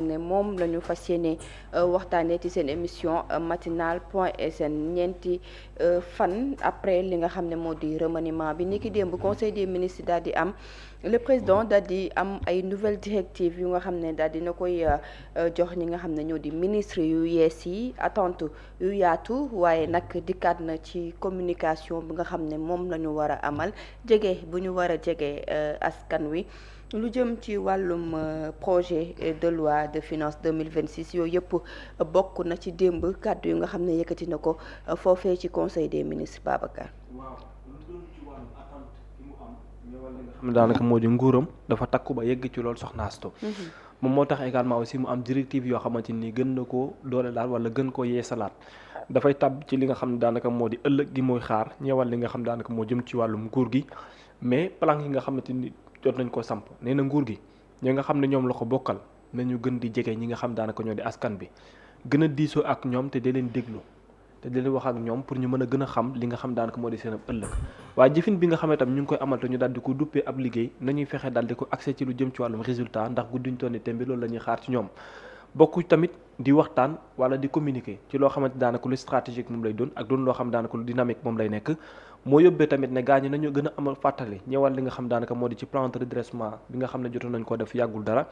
ne moom la ñu fas yéene waxtaanee ci seen émission matinale point sn ñeenti fan après li nga xam ne moo di remaniement bi ni ki démb conseil des ministres daal di am le président daal di am ay nouvelles directives yu nga xam ne daal dina koy jox ñi nga xam ne ñoo di ministre yu yees yi attente yu yaatu waaye nag dikkaat na ci communication bi nga xam ne moom la ñu war a amal jege bu ñu war a jege askan wi lu jëm ci wàllum projet de loi de finance 2026 yooyu yëpp bokk na ci démb kàddu yu nga xam ne yëkkati na ko foofee ci conseil des ministres Babacar. waaw lu doon ci wàllum attente ki mu am ñëwal li nga xam ne daanaka moo di nguuram dafa takku ba yegg ci loolu soxna Astou moom moo tax également aussi mu am directive yoo xamante ni gën na koo doole daal wala gën koo yeesalaat dafay tab ci li nga xam ne daanaka moo di ëllëg gi mooy xaar ñëwal li nga xam daanaka moo jëm ci wàllum nguur gi mais plan yi nga xamante ni jot nañ ko samp nee na nguur gi ñi nga xam ne ñoom la ko bokkal nañu gën di jege ñi nga xam daanaka ñoo di askan bi gën a diisoo ak ñoom te di leen déglu te di leen wax ak ñoom pour ñu mën a gën a xam li nga xam daanaka moo di seen ab ëllëg waaye jëfin bi nga xam ne tam ñu ngi koy amal te ñu daal di ko duppee ab liggéey nañuy fexe daal di ko accès ci lu jëm ci wàllum résultat ndax gudduñ toon ni tembi loolu la ñuy xaar ci ñoom bokku tamit di waxtaan wala di communiquer ci loo xamante daanaka lu stratégique moom lay doon ak doon loo xam daanaka lu dynamique moom lay nekk moo yóbbee tamit ne gaañi nañu gën a amal fàttali ñëwal li nga xam daanaka moo di ci plan de redressement bi nga xam ne jotoon nañ ko def yàggul dara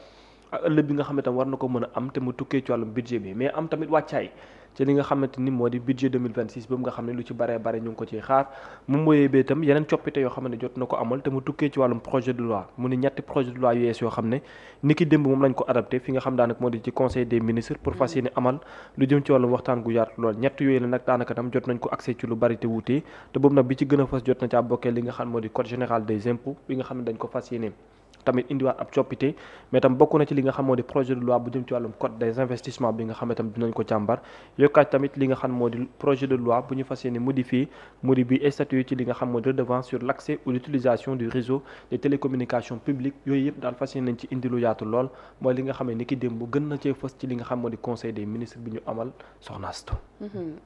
ak ëllëg bi nga xam ne tam war na ko mën a am te mu tukkee ci wàllum budget bi mais am tamit wàccaay ci li nga xamante ni moo di budget 2026 boobu nga xam ne lu ci baree bare ñu ngi ko ciy xaar moom moo yóbbee itam yeneen coppite yoo xam ne jot na ko amal te mu tukkee ci wàllum projet de loi mu ni ñetti projet de loi yu yees yoo xam ne ni ki démb moom lañ ko adapté fi nga xam daanaka moo di ci conseil des ministres pour fas yéene amal lu jëm ci wàllum waxtaan gu yaatu lool ñett yooyu la nag daanaka tam jot nañ ko accès ci lu bari te wuute te boobu nag bi ci gën a fas jot na caa bokkee li nga xam moo di code général des impôts bi nga xam ne dañ ko fas yéene tamit indiwaat ab coppite mais tam bokk na ci li nga xam moo di projet de loi bu jëm ci wàllum code des investissements bi nga xam ne tam dinañ ko càmbar yokkaat tamit li nga xam moo di projet de loi bu ñu fas yéene modifié modi bi statut ci li nga xam moo di redevance sur l' accès ou l' utilisation du réseau de télécommunications publiques yooyu yëpp daal fas yéene nañ ci indi lu yaatu lool mooy li nga xam ne ni ki démb gën na cee fës ci li nga xam moo di conseil des ministres bi ñu amal soxna Astou.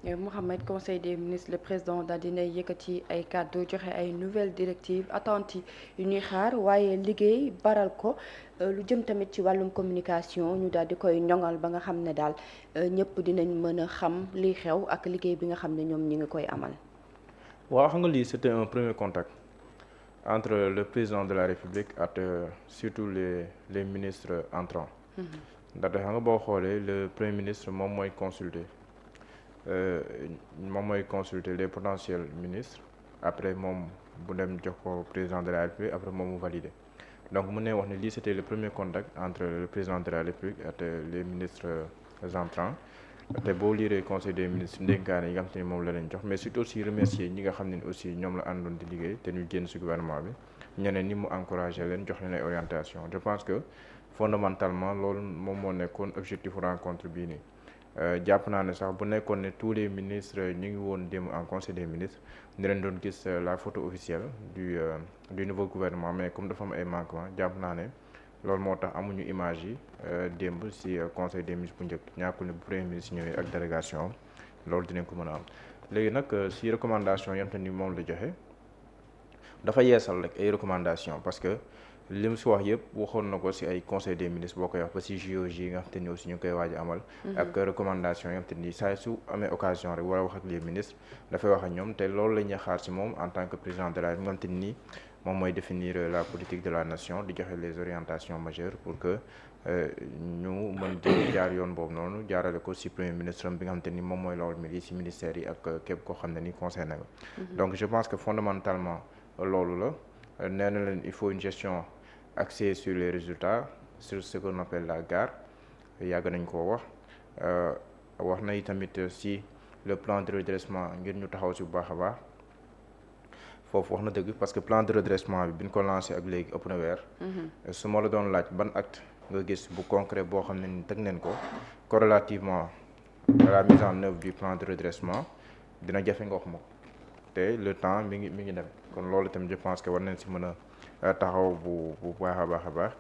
Mouhamed conseil des ministres le président daal dina yëkkati ay kàddu joxe ay nouvelles directives attentes yu ñuy xaar waaye liggéey baral ko lu jëm tamit ci wàllum communication ñu daal di koy ñoŋal ba nga xam ne daal ñëpp dinañ mën a xam liy xew ak liggéey bi nga xam ne ñoom ñi ngi koy amal. waaw xam nga lii c'était un premier contact entre le président de la République ak surtout les ministres entrants. ndaxte xam nga boo xoolee le premier ministre moom mooy consulter les potentiels ministres après moom bu dem jox ko président de la République après moom mu validé. donc mën nañu wax ne lii c'était le premier contact entre le président de la République ak les ministres entrants te boo liiree conseil des ministres ndénkaane yi nga xam te ni moom la leen jox mais surtout aussi remercier ñi nga xam ne aussi ñoom la àndoon di liggéey te ñu génn ci gouvernement bi ñeneen ñi mu encouragé leen jox leen ay orientation je pense que fondamentalement loolu moom moo nekkoon objectif rencontre bii nii jàpp naa ne sax bu nekkoon ne tous les ministres ñu ngi woon démb en conseil des ministres ni leen doon gis la photo officielle du nouveau gouvernement mais comme dafa am ay manquements jàpp naa ne loolu moo tax amuñu image yi démb ci conseil des ministres bu njëkk ñàkkul ne bu premier ministre ñëwee ak délégation loolu dinañ ko mën a am léegi nag ci recommandation yam te ni moom la joxe dafa yeesal rek ay recommandation parce que li mu si wax yëpp waxoon na ko si ay conseil des ministres boo koy wax ba si JOJ yi nga xam te ni aussi ñu ngi koy waaj a amal ak recommandation yi nga xam te ni saa su amee occasion rek war a wax ak les ministres dafay wax ak ñoom te loolu la ñuy xaar si moom en tant que président de la République nga xam te ni moom mooy définir la politique de la nation di joxe les orientations majeures pour que ñu mën di jaar yoon boobu noonu jaarale ko si premier ministre bi nga xam te ni moom mooy loolu mi si ministères yi ak képp koo xam ne ni concerné nga donc je pense que fondamentalement loolu la nee na leen il faut une gestion axée sur les résultats sur ce qu'on appelle la gare yàgg nañ koo wax na tamit si le plan de redressement ngir ñu taxaw si bu baax a baax foofu wax na dëgg parce que plan de redressement bi ñu ko lancé ak léegi ëpp na weer su ma la doon laaj ban acte nga gis bu concret boo xam ne ni teg neen ko corrélativement à la mise en œuvre du plan de redressement dina jafe nga wax ma ko te le temps mi ngi dem kon loolu tamit je pense que war nañ si mën a taxaw bu baax a baax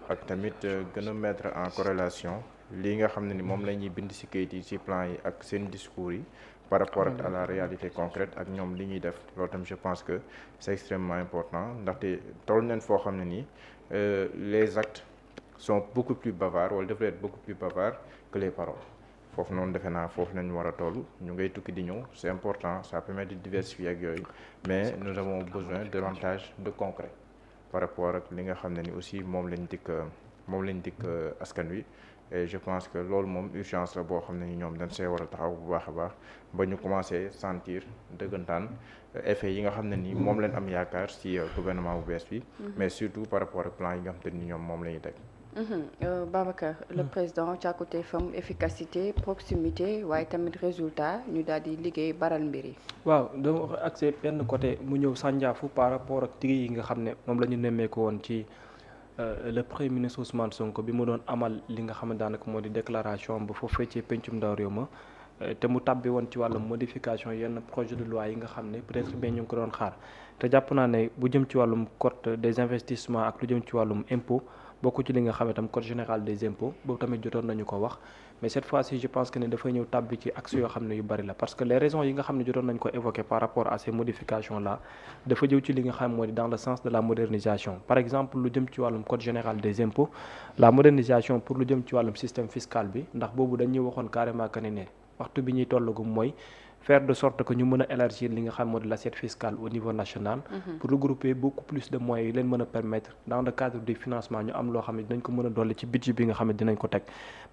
ak tamit gën a mettre en corrélation lii nga xam ne ni moom la ñuy bind si kayit yi si plan yi ak seen discours yi par rapport à la réalité concrète ak ñoom li ñuy def loolu tamit je pense que c'est extrêmement important ndaxte toll neen foo xam ne nii les actes sont beaucoup plus bavards wala devraient être beaucoup plus bavards que les paroles foofu noonu defe naa foofu nañu war a toll ñu ngay tukki di ñëw c'est important ça permet de diversifier ak yooyu mais nous avons besoin davantage de concret par rapport ak li nga xam ne ni aussi moom lañ dikk askan wi et je pense que loolu moom urgence la boo xam ne ni ñoom dañ see war a taxaw bu baax a baax ba ñu commencé sentir dëggantaan effet yi nga xam ne ni moom leen am yaakaar ci gouvernement bu bees bi mais surtout par rapport ak plan yi nga xam te ni ñoom moom la ñuy teg. Babacar le président càkkutéefam efficacité proximité waaye tamit résultat ñu daal di liggéey baral mbir yi. waaw dama wax accès benn côté mu ñëw sànjaafu par rapport ak tigé yi nga xam ne moom la ñu nemmeeku woon ci le premier ministre Ousmane Sonko bi mu doon amal li nga xam ne daanaka moo di déclaration bu foofee ci pencum ndaw réew ma te mu tàbbi woon ci wàllum modification yenn projet de loi yi nga xam ne peut-être bien ñu ngi ko doon xaar te jàpp naa ne bu jëm ci wàllum code des investissements ak lu jëm ci wàllum impôt bokku ci li nga xam ne tam code général des impôts boobu tamit jotoon nañu ko wax mais cette fois-ci je pense que ne dafay ñëw tàbbi ci axe yoo xam ne yu bari la parce que les raisons yi nga xam ne jotoon nañu ko évoquer par rapport à ces modifications là dafa jëw ci li nga xam moo di dans le sens de la modernisation par exemple lu jëm ci wàllum code général des impôts la modernisation pour lu jëm ci wàllum système fiscal bi ndax boobu dañuy waxoon carrément que ne waxtu bi ñuy tollagum mooy faire de sorte que ñu mën a élargir li nga xam moo di l'assiette fiscale au niveau national pour regrouper beaucoup plus de moyens yi leen mën a permettre dans le cadre du financement ñu am loo xam ne dinañ ko mën a dolli ci budget bi nga xam ne dinañ ko teg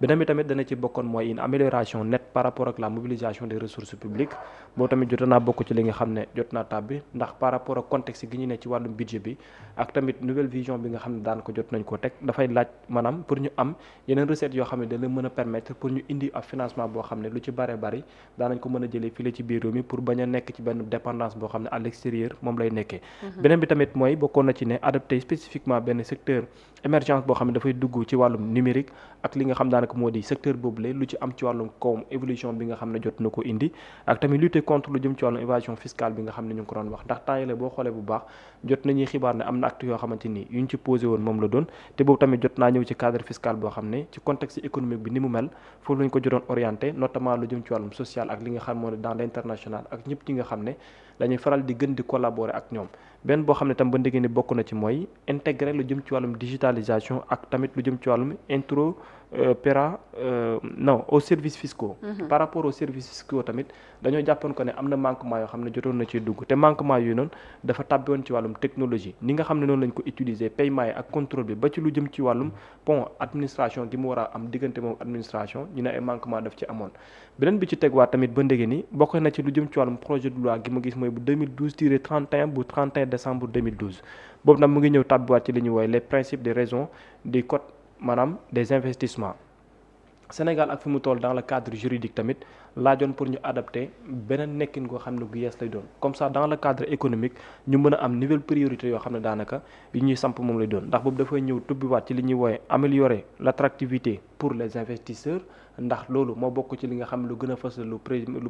beneen bi tamit dana ci bokkoon mooy une amélioration nette par rapport ak la mobilisation des ressources publiques boobu tamit jot naa bokk ci li nga xam ne jot naa tàbbi ndax par rapport ak contexte gi ñu ne ci wàllum budget bi ak tamit nouvelle vision bi nga xam ne daan ko jot nañ ko teg dafay laaj maanaam pour ñu am yeneen recettes yoo xam ne dana mën a permettre pour ñu indi ab financement boo xam ne lu ci bare bari daanañ ko mën a jëlee fii ci biir réew mi pour bañ a nekk ci benn dépendance boo xam ne à l'extérieur moom lay nekkee beneen bi tamit mooy bokkoon na ci ne adopté spécifiquement benn secteur émergence boo xam ne dafay dugg ci wàllum numérique ak li nga xam daanaka moo di secteur boobule lu ci am ci wàllum koom évolution bi nga xam ne jot na ko indi ak tamit lutter contre lu jëm ci wàllum évasion fiscale bi nga xam ne ñu ngi ko doon wax ndax temps yële boo xoolee bu baax jot nañuy xibaar ne am na acte yoo xamante ni yuñ ci posé woon moom la doon te boobu tamit jot naa ñëw ci cadre fiscal boo xam ne ci contexte économique bi ni mu mel foofu lañ ko jotoon orienté notamment lu jëm ci wàllum social ak li nga xam moo ne dans l'international ak ñëpp ñi nga xam ne dañuy faral di gën di collaborer ak ñoom benn boo xam ne tam ba ndégg ni bokk na ci mooy intégrer lu jëm ci wàllum digitalisation ak tamit lu jëm ci wàllum aux services fiscaux par rapport aux services fiscaux tamit dañoo jàppoon ko ne am na manquement yoo xam ne jotoon na ci dugg te manquement yooyu noonu dafa tàbbi woon ci wàllum technologie ni nga xam ne noonu lañ ko utiliser paiement yi ak contrôle bi ba ci lu jëm ci wàllum administration gi mu war a am diggante moom administration ñu ne ay manquement daf ci amoon beneen bi ci tegwaat tamit ba ndégg ni bokk na ci lu jëm ci wàllum projet de loi gi ma gis mooy bu 2012-31 bu 31 décembre 2012 boobu nag mu ngi ñëw tàbbiwaat ci li ñuy woowee les principes des raisons du code maanaam des investissements Sénégal ak fi mu toll dans le cadre juridique tamit laajoon pour ñu adapter beneen nekkin goo xam ne gu yees lay doon comme ça dans le cadre économique ñu mën a am nouvelle priorité yoo xam ne daanaka yi ñuy samp moom lay doon ndax boobu dafay ñëw tubbiwaat ci li ñuy woowee améliorer l'attractivité pour les investisseurs ndax loolu moo bokk ci li nga xam ne lu gën a fës lu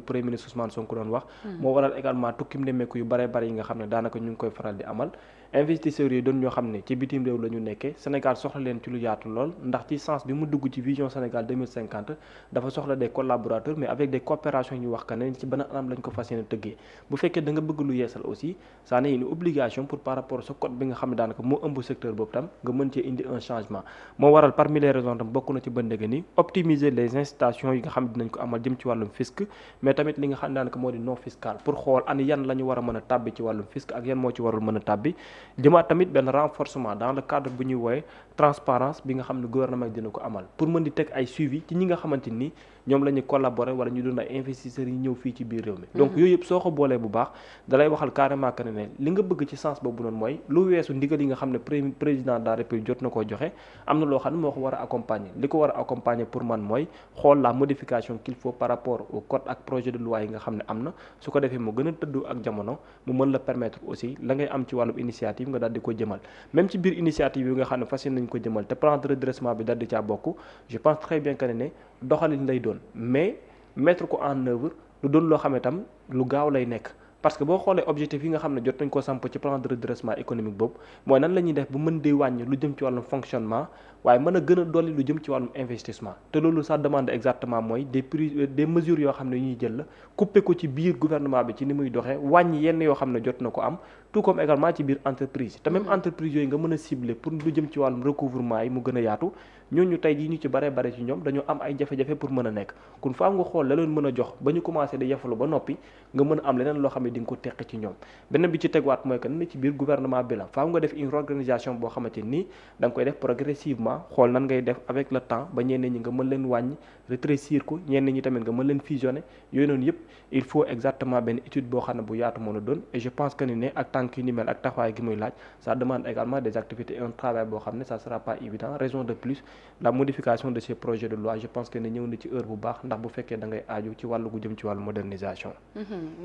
premier ministre Ousmane Sonko doon wax moo waral également tukkim nemmeeku yu bare bare yi nga xam ne daanaka ñu ngi koy faral di amal investisseurs yi doon ñoo xam ne ci bitim réew la ñu nekkee Sénégal soxla leen ci lu yaatu lool ndax ci sens bi mu dugg ci vision Sénégal 2050 dafa soxla des collaborateurs mais avec des coopérations ñu wax que ne ci benn anam lañ ko fas yéene tëggee bu fekkee da nga bëgg lu yeesal aussi ça n'est une obligation pour par rapport sa code bi nga xam ne daanaka moo ëmb secteur boobu tam nga mën cee indi un changement moo waral parmi les raisons tam bokk na ci bëndëga ni optimiser les incitations yi nga xam ne dinañ ko amal jëm ci wàllum fisc mais tamit li nga xam ne daanaka moo di non fiscal pour xool an yan la ñu war a mën a tàbbi ci wàllum fisc ak yan moo ci warul mën a tàbbi jëmaat tamit benn renforcement dans le cadre bu ñuy woowe transparence bi nga xam ne gouvernement dina ko amal pour mën di teg ay suivi ci ñi nga xamante ni ñoom la ñuy collaborer wala ñu doon ay investisseurs yi ñëw fii ci biir réew mi donc yooyu yëpp soo ko boolee bu baax dalay waxal carrément que ne li nga bëgg ci sens boobu noonu mooy lu weesu ndigal yi nga xam ne président de la République jot na koo joxe am na loo xam ne moo ko war a accompagner li ko war a accompagner pour man mooy xool la modification qu'il faut par rapport au code ak projet de loi yi nga xam ne am na su ko defee mu gën a tëdd ak jamono mu mën la permettre aussi la ngay am ci wàllum initiative nga daal di ko jëmal même ci biir initiative yi nga xam ne fas yéene nañ ko jëmal te plan de redressement bi daal di caa bokk je pense très bien que ne doxalin lay doon mais mettre ko en œuvre lu doon loo xam ne tam lu gaaw lay nekk parce que boo xoolee objectif yi nga xam ne jot nañ ko samp ci plan de redressement économique boobu mooy nan la ñuy def bu mën di wàññi lu jëm ci wàllum fonctionnement waaye mën a gën a dolli lu jëm ci wàllum investissement te loolu ça demande exactement mooy des mesures yoo xam ne ñuy jël la couper ko ci biir gouvernement bi ci ni muy doxee wàññi yenn yoo xam ne jot na ko am tout comme également ci biir entreprise te même entreprise yooyu nga mën a cibler pour lu jëm ci wàllum recouvrement yi mu gën a yaatu ñooñu tey jii ñu ci bare ci ñoom dañoo am ay jafe-jafe pour mën a nekk kon faaw nga xool la leen mën a jox ba ñu commencé di yafalu ba noppi nga mën a am leneen loo xam ne di nga ko teq ci ñoom beneen bi ci tegwaat mooy que ne ci biir gouvernement bi la faaw nga def une organisation boo xamante nii da nga koy def progressivement xool nan ngay def avec le temps ba ñenn ñi nga mën leen wàññi rétrécir ko ñenn ñi tamit nga mën leen fusionner yooyu noonu yëpp il faut exactement benn étude boo xam ne bu yaatu mën a doon et je pense que ni ne ak tànk yu ni mel ak taxawaay gi muy laaj ça demande également des activités et un travail boo xam ne ça sera pas évident raison de plus la modification de ces projets de loi je pense que ne ñëw na ci heure bu baax ndax bu fekkee da ngay aaju ci wàllu gu jëm ci wàllu modernisation.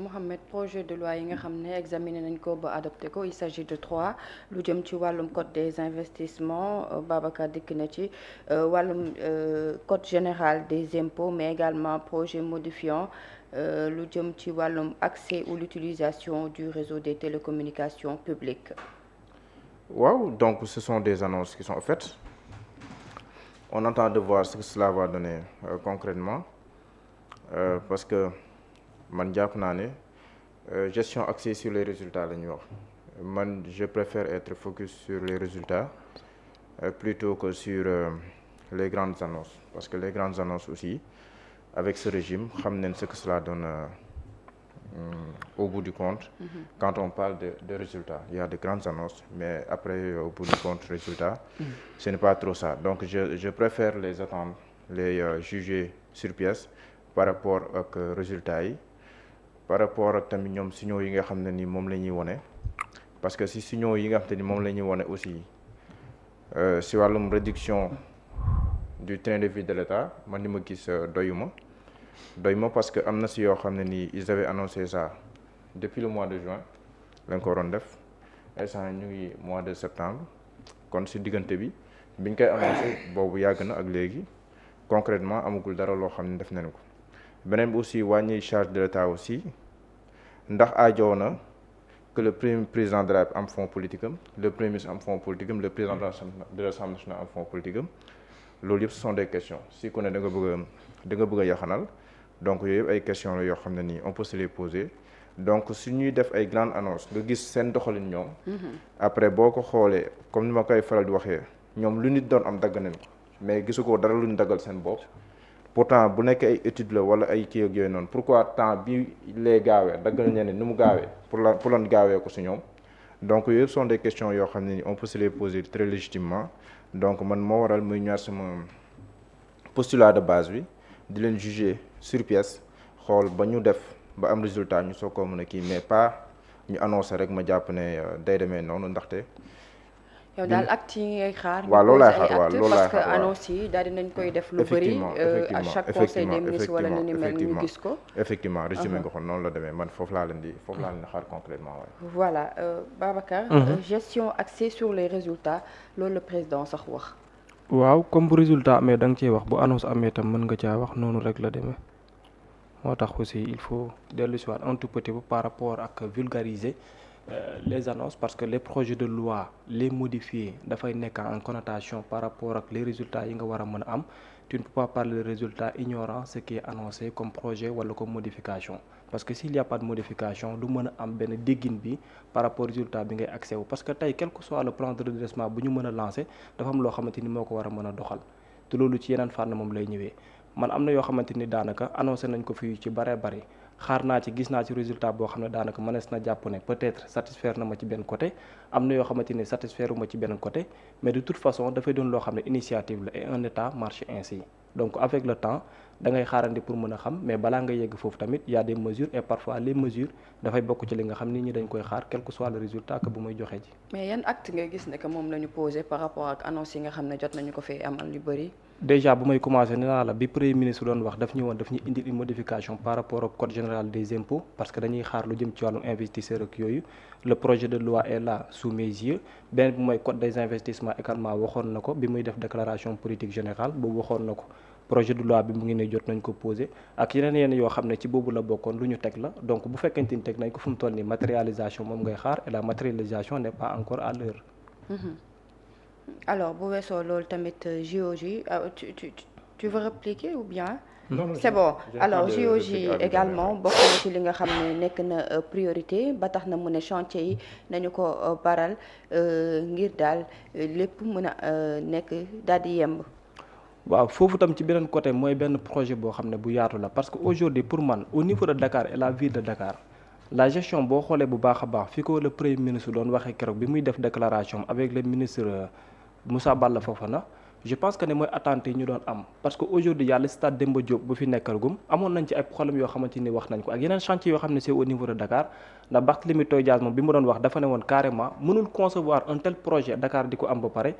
Mohamed projet de loi yi nga xam ne examiné nañ ko ba adopté ko il s'agit de 3 lu jëm ci wàllum code des investissements Babacar dikk na ci wàllum code général des impôts mais également projet modifiant lu jëm ci wàllum accès ou l'utilisation du réseau des télécommunications publiques. Waaw, donc ce sont des annonces qui sont faites. On attend de voir ce que cela va donner concrètement parce que man jàpp naa ne gestion axée sur les résultats la ñuy wax man je préfère être focus sur les résultats plutôt que sur les grandes annonces parce que les grandes annonces aussi avec ce régime xam nañ ce que cela donne au bout du compte quand on parle de résultats il y a de grandes annonces mais après au bout du compte résultat ce n'est pas trop ça donc je préfère les attendre les juger sur pièce par rapport ak résultats yi par rapport ak tamit ñoom signaux yi nga xam ne ni moom la ñuy wone parce que si signaux yi nga xam te ni moom la ñuy wone aussi si wàllum réduction du train de vie de l'État man ni ma gis doyuma parce que am na si yoo xam ne nii ils avaient annoncé ça depuis le mois de juin lañ ko waroon def instant ñu ngi mois de septembre kon si diggante bi biñ koy annoncé boobu yàgg na ak léegi concrètement amagul dara loo xam ne def nañ ko beneen bi aussi wàññi charge de l'État aussi ndax aajoo na que le premier président de la am fonds politique am le premier ministre am fonds politique am le président de l'Assemblée nationale am fonds politique am loolu yëpp ce sont des questions si ku ne da nga bëgg a yaxanal donc yooyu yëpp ay questions la yoo xam ne nii on peut se les poser donc su ñuy def ay grandes annonces nga gis seen doxalin ñoom. après boo ko xoolee comme ni ma koy faral di waxee ñoom lu nit doon am dagg nañ ko mais gisu ko dara lu ñu daggal seen bopp. pourtant bu nekk ay études la wala ay kii ak yooyu noonu pourquoi temps bi lay gaawee daggal ñeneen ni mu gaawee pour lan gaawee ko si ñoom donc yooyu sont des questions yoo xam ne ni on peut se les poser très légitimement donc man moo waral muy ñaar sama postulat de base bi di leen juger sur pièce xool ba ñu def ba am résultat ñu soog koo mën a kii mais pas ñu annoncé rek ma jàpp ne day demee noonu ndaxte. yow daal actes yi ngay xaar. waaw loolu laay xaar waaw loolu laay xaar parce que annonce yi daal dinañ koy def lu bëri. à chaque conseil des ministres wala ni mel ñu gis ko. effectivement résumé nga ko noonu la demee man foofu laa leen di xaar concrètement waaye. voilà Babacar. gestion axée sur les résultats loolu la président sax wax. waaw comme bu résultat amee da nga cee wax bu annonce amee tam mën nga caa wax noonu rek la demee moo tax aussi il faut dellu si waat un tout petit peu par rapport ak vulgariser. Les annonces parce que les projets de loi les modifier dafay nekk en connotation par rapport ak les résultats yi nga war a mën a am tu ne peux pas parler de résultats ignorant ce qui est annoncé comme projet wala comme modification parce que s'il y a pas de modification du mën a am benn déggin bi par rapport résultat bi ngay accès wu parce que tey quel que soit le plan de redressement bu ñu mën a lancer dafa am loo xamante ni moo ko war a mën a doxal te loolu ci yeneen fànn moom lay ñëwee man am na yoo xamante ni daanaka annoncé nañ ko fii ci bare bari xaar naa ci gis naa ci résultat boo xam ne daanaka mënees na jàpp ne peut-être satisfaire na ma ci benn côté am na yoo xamante ni satisfaire ma ci benn côté mais de toute façon dafay doon loo xam ne initiative la et un état marche ainsi donc avec le temps da ngay xaarandi pour mën a xam mais balaa nga yegg foofu tamit y a des mesures et parfois les mesures dafay bokk ci li nga xam nit ñi dañ koy xaar quel que soit le résultat que bu muy joxe ji. mais yan acte nga gis ne que moom la ñu posé par rapport ak annonce yi nga xam ne jot nañu ko fee amal yu bëri. déjà bu may commencé nee naa la bi premier ministre doon wax daf ñu indi une modification par rapport au code général des impôts parce que dañuy xaar lu jëm ci wàllum investisseur ak yooyu le projet de loi est là sous mes yeux benn bi mooy code des investissements également waxoon na ko bi muy def déclaration politique générale boobu waxoon na ko projet de loi bi mu ngi ne jot nañ ko posé ak yeneen yoo xam ne ci boobu la bokkoon lu ñu teg la donc bu fekkente ni teg nañ ko fu mu toll nii matérialisation moom ngay xaar et la matérialisation n'est pas encore à l'heure. alors bu weesoo loolu tamit JOJ tu veux répliquer ou bien. Non, c'est bon alors JOJ également bon. bokk na ci li nga xam ne nekk na priorité ba tax na mu ne chantier yi nañu ko baral ngir daal lépp mën a nekk daal di yemb. waaw foofu tam ci beneen côté mooy benn projet boo xam ne bu yaatu la parce que aujourd'hui pour man au niveau de Dakar et la ville de Dakar la gestion boo xoolee bu baax a baax fi ko le premier ministre doon waxee keroog bi muy def déclaration avec le ministre Moussa Balla Fofana je pense que ne mooy attentes yi ñu doon am parce que aujourd'hui yàlla stade Demba Diop bu fi nekkal gum amoon nañ ci ay problèmes yoo xamante ni wax nañ ko ak yeneen chantier yoo xam ne c'est au niveau de Dakar ndax Barthélémy Toye Dias moom bi mu doon wax dafa ne woon carrément mënul concevoir un tel projet Dakar di ko am ba pare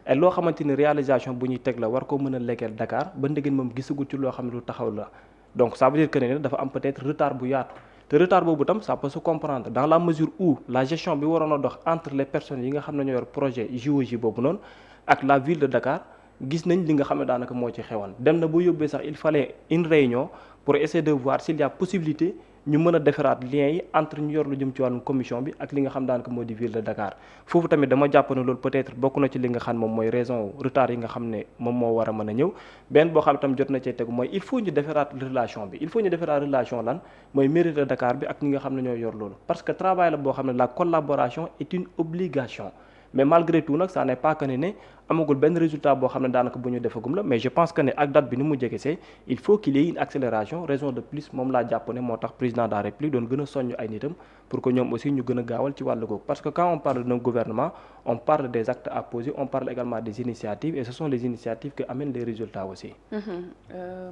et loo xamante ni réalisation bu ñuy teg la war ko mën a lekkeel Dakar ba ndegeen moom gisagul ci loo xam ne lu taxaw la donc ça veut dire que ne dafa am peut-être retard bu yaatu te retard boobu tam ça peut se comprendre dans la mesure où la gestion bi waroon a dox entre les personnes yi nga xam ne ñoo yor projet JOJ boobu noonu ak la ville de Dakar gis nañ li nga xam ne daanaka moo ci xewoon dem na bu yóbbee sax il fallait une réunion pour essayer de voir s'il y a possibilité ñu mën a defaraat liens yi entre ñu yor lu jëm ci wàllum commission bi ak li nga xam daanaka moo di ville de Dakar foofu tamit dama jàpp ne loolu peut-être bokk na ci li nga xam moom mooy raison retard yi nga xam ne moom moo war a mën a ñëw benn boo xam ne tam jot na cee tegu mooy il faut ñu defaraat relation bi il faut ñu defaraat relation lan mooy mairie de Dakar bi ak ñi nga xam ne ñoo yor loolu parce que travail la boo xam ne la collaboration est une obligation mais malgré tout nag ça n'est pas que ne amagul benn résultat boo xam ne daanaka bu ñu defagum la mais je pense que ne ak date bi ni mu jegesee il faut qu'il y ait une accélération raison de plus moom laa jàpp ne moo tax président de la République doon gën a soññ ay nitam pour que ñoom aussi ñu gën a gaawal ci wàllu googu parce que quand on parle d'un gouvernement on parle des actes à poser on parle également des initiatives et ce sont les initiatives qui amènent les résultats aussi.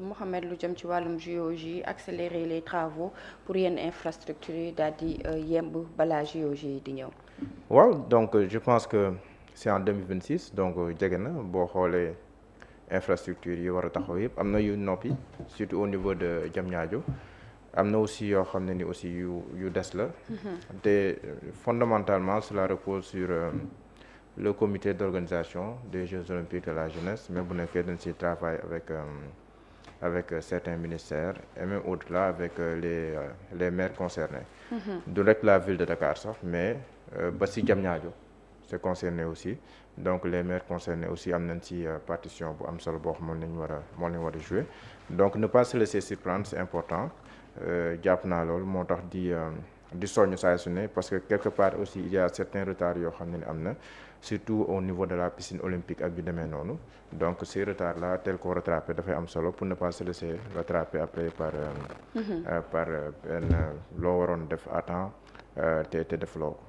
Mohamed lu jëm ci wàllum JOJ accélérer les travaux pour yenn infrastructures yi daal di yemb balaa JOJ yi di ñëw. waaw donc je pense que c'est en 2026 donc jege na boo xoolee infrastructure yi war a taxaw yëpp am na yu noppi surtout au niveau de Diamniadio am na aussi yoo xam ne ni aussi yu des la te fondamentalement cela repose sur le comité d'organisation des Jeux olympiques de la jeunesse mais bu nekkee dañ ci travaille avec certains ministères et même au-delà avec les maires concernés du rek la ville de Dakar sax mais ba ci Diamniadio c'est concerné aussi donc les maires concernés aussi am nañ ci partition bu am solo boo xam moom lañ war a jouer donc ne pas se laisser surprendre c'est important jàpp naa loolu moo tax di soññ saa su ne parce que quelque part aussi il y a certains retards yoo xam ne am na surtout au niveau de la piscine olympique ak yu demee noonu donc ces retards là tel qu'on rattraper dafay am solo pour ne pas se laisser rattraper après par benn loo waroon def à temps te def loo ko.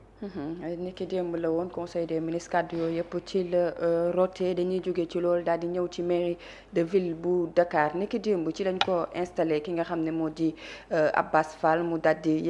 ni ki démb la woon conseil des ministres kàddu yooyu yëpp ci la roté dañuy jóge ci loolu daal di ñëw ci mairie de ville bu Dakar ni ki démb ci lañ ko installé ki nga xam ne moo di Abbas Fall mu daal di